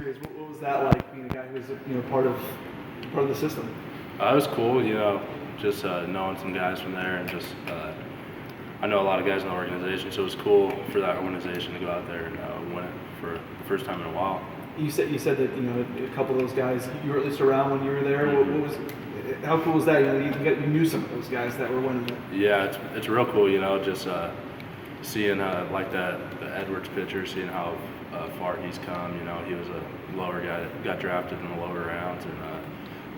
What was that like, being a guy who was part of the system? It was cool, just knowing some guys from there, and just I know a lot of guys in the organization, so it was cool for that organization to go out there and win it for the first time in a while. You said that a couple of those guys you were at least around when you were there. Mm-hmm. How cool was that? You knew some of those guys that were winning it. Yeah, it's real cool. Just seeing like the Edwards pitcher, seeing how far he's come. He was a lower guy that got drafted in the lower rounds, and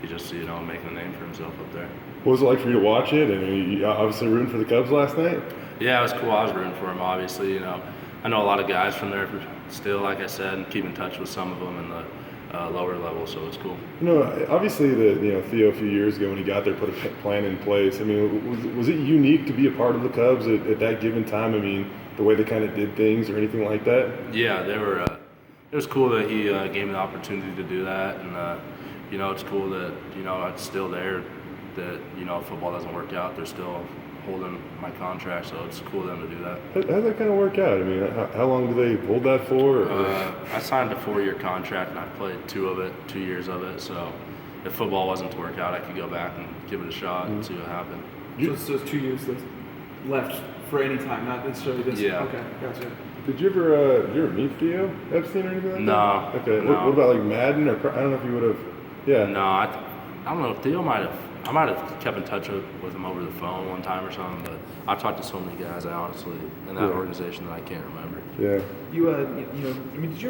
he just making a name for himself up there. What was it like for you to watch it? I mean, you obviously rooting for the Cubs last night? Yeah, it was cool. I was rooting for him, obviously. I know a lot of guys from there still, like I said, and keep in touch with some of them in the lower level, so it's cool. Obviously, Theo a few years ago when he got there put a plan in place. I mean, was it unique to be a part of the Cubs at that given time? I mean, the way they kind of did things or anything like that? Yeah, they were. It was cool that he gave me the opportunity to do that, and it's cool that it's still there. That if football doesn't work out, they're still holding my contract, so it's cool of them to do that. How does that kind of work out? I mean, how long do they hold that for? I signed a 4-year contract, and I played 2 years of it, so if football wasn't to work out, I could go back and give it a shot and see what happened. So it's 2 years left for any time, not necessarily this. Yeah. Okay, gotcha. Did you ever meet Theo Epstein or anything like No. that? Okay. No. What about like Madden or I don't know if you would have. Yeah. No, I don't know. Theo I might have kept in touch with him over the phone one time or something, but I've talked to so many guys, I honestly, in that organization that I can't remember. Yeah. Did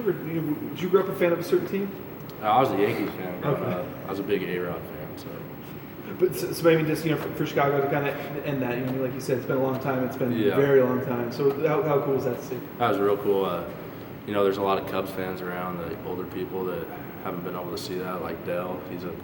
you grow up a fan of a certain team? I was a Yankees fan. Okay. I was a big A-Rod fan, so. But so maybe just for Chicago to kind of end that, like you said, it's been a long time. It's been a very long time. So how cool was that to see? That was real cool. There's a lot of Cubs fans around, the older people that haven't been able to see that, like Dell.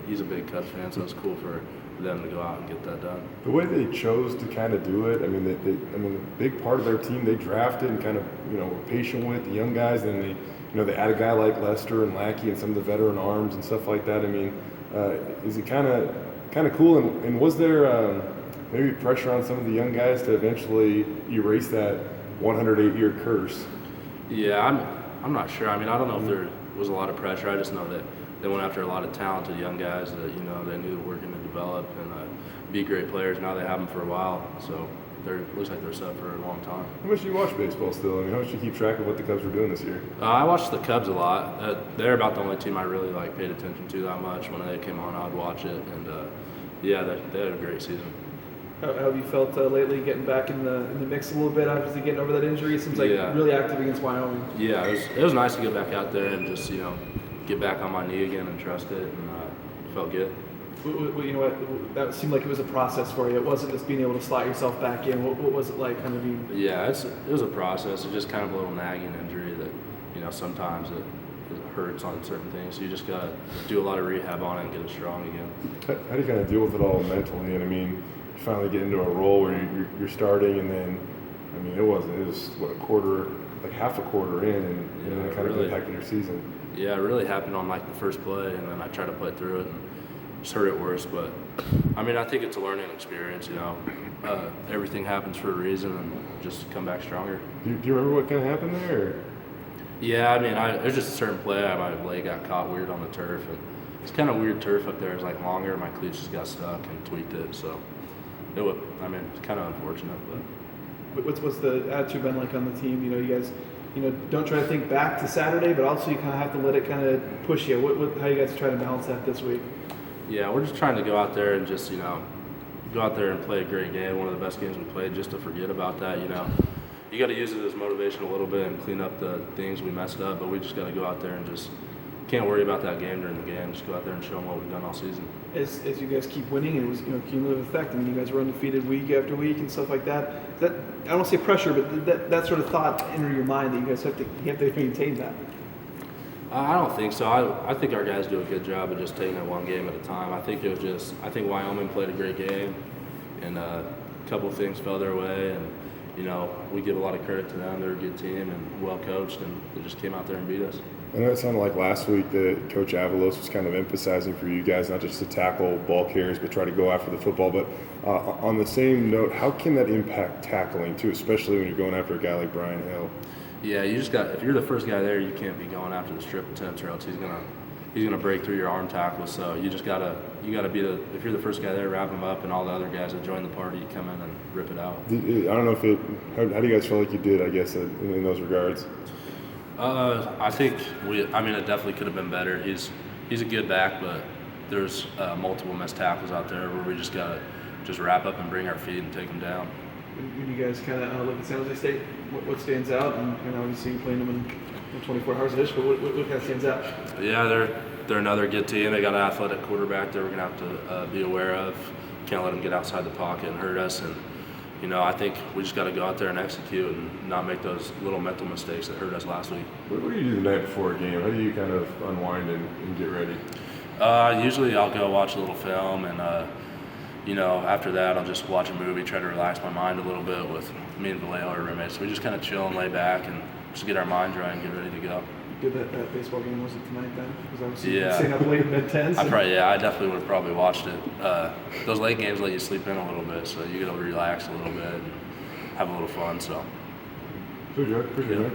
He's a big Cubs fan, so it's cool for them to go out and get that done. The way they chose to kind of do it, I mean, a big part of their team they drafted and kind of were patient with the young guys, and they add a guy like Lester and Lackey and some of the veteran arms and stuff like that. I mean, is it kind of cool? And was there maybe pressure on some of the young guys to eventually erase that 108-year curse? Yeah, I'm not sure. I mean, I don't know if there was a lot of pressure. I just know that they went after a lot of talented young guys that they knew were going to develop and be great players. Now they have them for a while, so it looks like they're set for a long time. How much do you watch baseball still? I mean, how much do you keep track of what the Cubs are doing this year? I watched the Cubs a lot. They're about the only team I really paid attention to that much. When they came on, I'd watch it, and they had a great season. How have you felt lately, getting back in the mix a little bit? Obviously, getting over that injury, it seems like really active against Wyoming. Yeah, it was nice to get back out there and just get back on my knee again and trust it, and felt good. That seemed like it was a process for you. It wasn't just being able to slot yourself back in. What was it like, kind of being? Yeah, it was a process. It's just kind of a little nagging injury that sometimes it hurts on certain things. So you just gotta do a lot of rehab on it and get it strong again. How do you kind of deal with it all mentally? And I mean, you finally get into a role where you're starting, and then I mean, it was what, a quarter, like half a quarter in, and it kind of impacted your season. Yeah, it really happened on the first play, and then I tried to play through it and just hurt it worse. But I mean, I think it's a learning experience. Everything happens for a reason, and just come back stronger. Do you remember what kind of happened there? Or? Yeah, I mean, it was just a certain play. My leg got caught weird on the turf, and it's kind of weird turf up there. It's longer. My cleats just got stuck and tweaked it. So it's kind of unfortunate. But what's the attitude been like on the team? You guys, don't try to think back to Saturday, but also you kind of have to let it kind of push you. How you guys try to balance that this week? Yeah, we're just trying to go out there and just go out there and play a great game. One of the best games we played. Just to forget about that. You got to use it as motivation a little bit and clean up the things we messed up. But we just got to go out there and just can't worry about that game during the game. Just go out there and show them what we've done all season. As you guys keep winning, it was cumulative effect. I mean, you guys were undefeated week after week and stuff like that. I don't want to say pressure, but that sort of thought enter your mind that you guys have to maintain that. I don't think so. I think our guys do a good job of just taking it one game at a time. I think Wyoming played a great game, and a couple of things fell their way, and we give a lot of credit to them. They're a good team and well coached, and they just came out there and beat us. I know it sounded like last week that Coach Avalos was kind of emphasizing for you guys not just to tackle ball carriers, but try to go after the football. But on the same note, how can that impact tackling too, especially when you're going after a guy like Brian Hill? Yeah, you just got. If you're the first guy there, you can't be going after the strip attempts, or else he's gonna break through your arm tackles. So you gotta be the. If you're the first guy there, wrap him up, and all the other guys that join the party come in and rip it out. I don't know if it. How do you guys feel like you did? I guess in those regards. I think it definitely could have been better. He's a good back, but there's multiple missed tackles out there where we just gotta wrap up and bring our feet and take them down. When you guys kind of look at San Jose State, what stands out? And obviously you're playing them in 24 hours a dish, but what kind of stands out? Yeah, they're another good team. They got an athletic quarterback that we're gonna have to be aware of. Can't let them get outside the pocket and hurt us. And I think we just got to go out there and execute and not make those little mental mistakes that hurt us last week. What do you do the night before a game? How do you kind of unwind and get ready? Usually I'll go watch a little film and. After that, I'll just watch a movie, try to relax my mind a little bit with me and Vallejo, our roommates. So we just kind of chill and lay back and just get our mind dry and get ready to go. Good that baseball game wasn't tonight then? Because obviously Yeah. staying up late in mid-10s. I definitely would have probably watched it. Those late games let you sleep in a little bit, so you get to relax a little bit and have a little fun. So. Appreciate it.